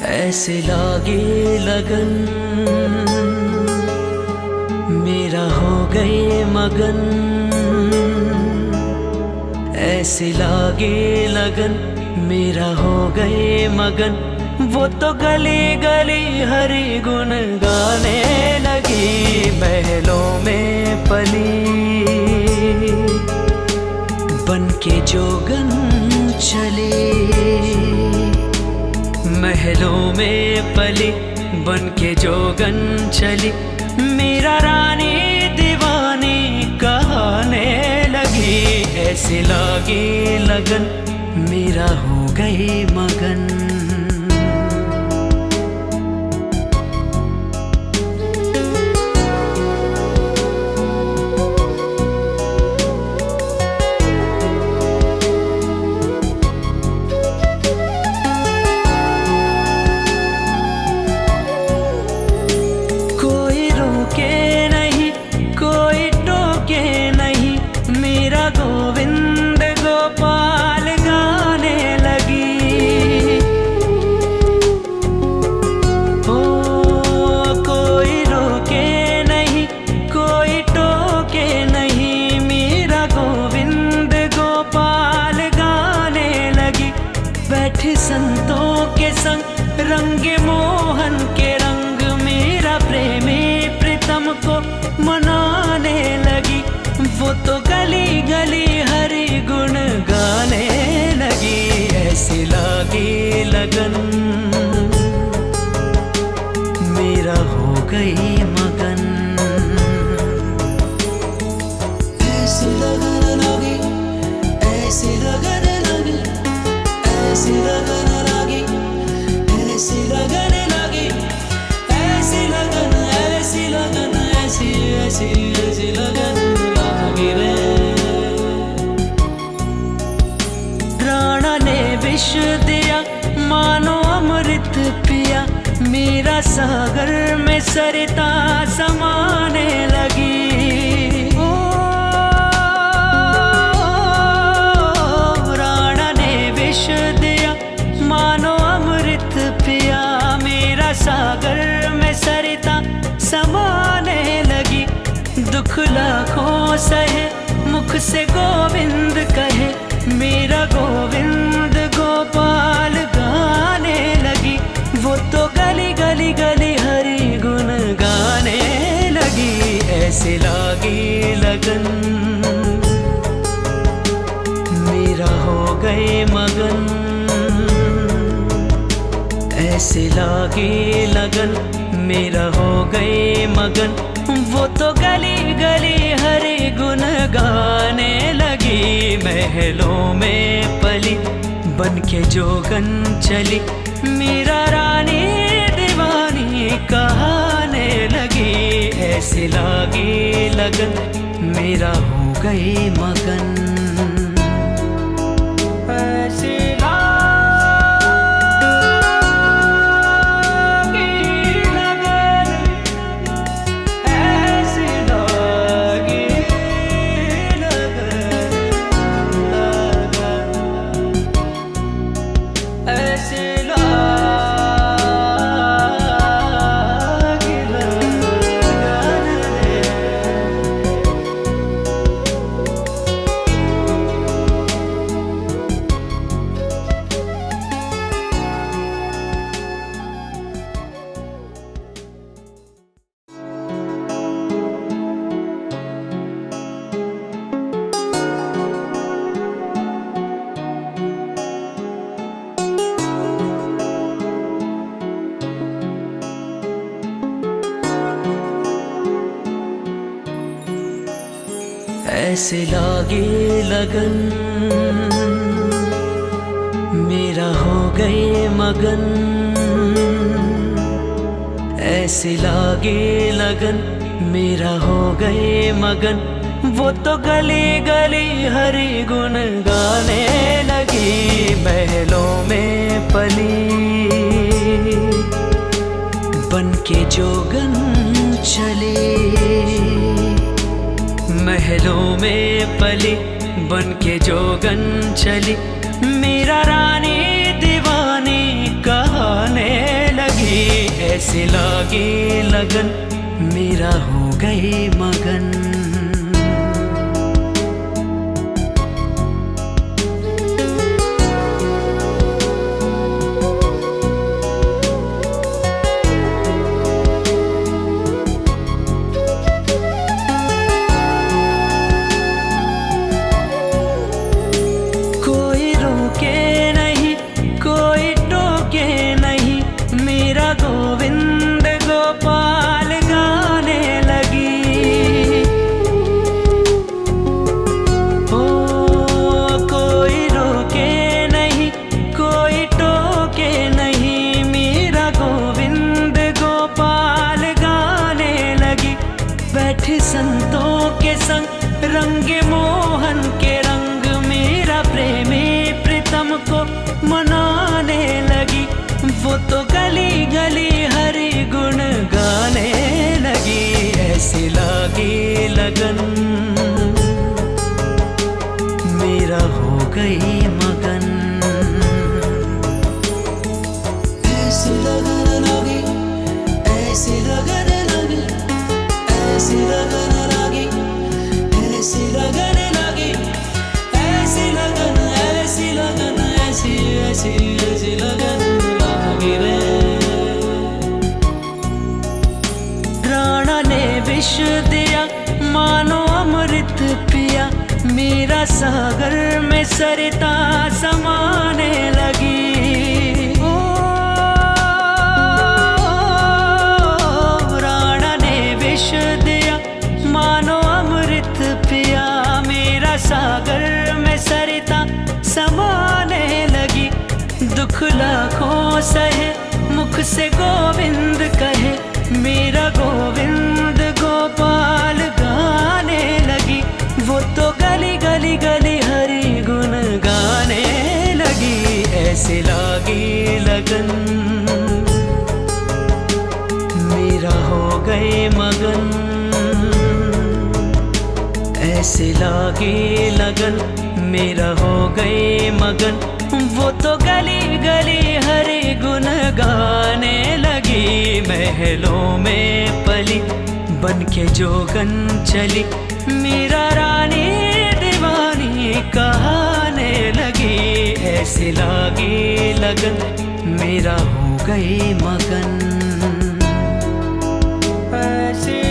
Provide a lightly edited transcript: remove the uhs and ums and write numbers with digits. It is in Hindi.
ऐसे लागे लगन मेरा हो गए मगन। ऐसे लागे लगन मेरा हो गए मगन। वो तो गली गली हरि गुण गाने लगी। महलों में पली बन के जोगन चली। महलों में पली बन के जोगन चली। मेरा रानी दीवानी कहने लगी। ऐसे लागे लगन मेरा हो गई मगन। गोविंद गोपाल गाने लगी। ओ कोई रोके नहीं कोई टोके नहीं। मेरा गोविंद गोपाल गाने लगी। बैठे संतों के संग रंगे मोहन के रंग। मेरा प्रेमी प्रीतम को मनाने लगी। वो तो गली गली हरि गुण गाने लगी। ऐसे लागे लगन मेरा हो गई मगन। ऐसे लगन लगी ऐसे लगन लगी ऐसे लगन लगी ऐसे लगन लगी ऐसी लगन ऐसी लगन ऐसी ऐसी ऐसी लगन। राणा ने विष दिया मानो अमृत पिया। मेरा सागर में सरिता समाने लगी। ओ राणा ने विष दिया मानो अमृत पिया। मेरा सागर में सरिता समाने लगी। दुख लाखों सहे मुख से गोविंद कहे। मेरा गोविंद गोपाल गाने लगी। वो तो गली गली गली हरि गुण गाने लगी। ऐसे लागी लगन मेरा हो गए मगन। ऐसे लागे लगन मेरा हो गए मगन। वो तो गली गली हरि गुण गाने लगी। महलों में पली बन के जोगन चली। मेरा रानी दीवानी कहने लगी। ऐसे लागे लगन मेरा हो गई मगन। ऐसे ऐसे लागे लगन मेरा हो गए मगन। ऐसे लागे लगन मेरा हो गए मगन। वो तो गली गली हरि गुण गाने लगी। महलों में पली बन के जोगन चली। महलों में पली बन के जोगन चली। मेरा रानी दीवानी कहने ऐसे लागे लगन मेरा हो गए मगन। कोई रोके नहीं कोई टोके नहीं, मेरा गोविंद गोपाल गाने लगी। ओ कोई रोके नहीं कोई टोके नहीं, मेरा गोविंद गोपाल गाने लगी। बैठे संतों के संग रंगे मोहन के रंग, मेरा प्रेमी प्रीतम को मनाने लगी। वो तो गली गली हरि गुण गाने लगी। ऐसे लागे लगन मेरा हो गई मगन। ऐसे लगन लगी ऐसे लगन लगी ऐसे लगन लगी ऐसे लगन लगी ऐसी लगन ऐसी लगन ऐसी ऐसी ऐसी लगन लगी रे। राणा ने विष दिया मानो अमृत पिया, मेरा सागर में सरिता समाने लगी। ओ राणा ने विष दिया मानो अमृत पिया, मेरा सागर में सरिता समाने लगी। दुख लाखों सहे मुख से गोविंद कहे, मेरा गोविंद गोपाल गाने लगी। वो तो गली गली गली हरि गुण गाने लगी। ऐसे लागी लगन मेरा हो गए मगन। ऐसे लागे लगन मेरा हो गए मगन। वो तो गली गली हरि गुण गाने लगी। महलों में पली बन के जोगन चली, मेरा रानी दीवानी कहाने लगी। ऐसे लागे लगन मेरा हो गए मगन। ऐसे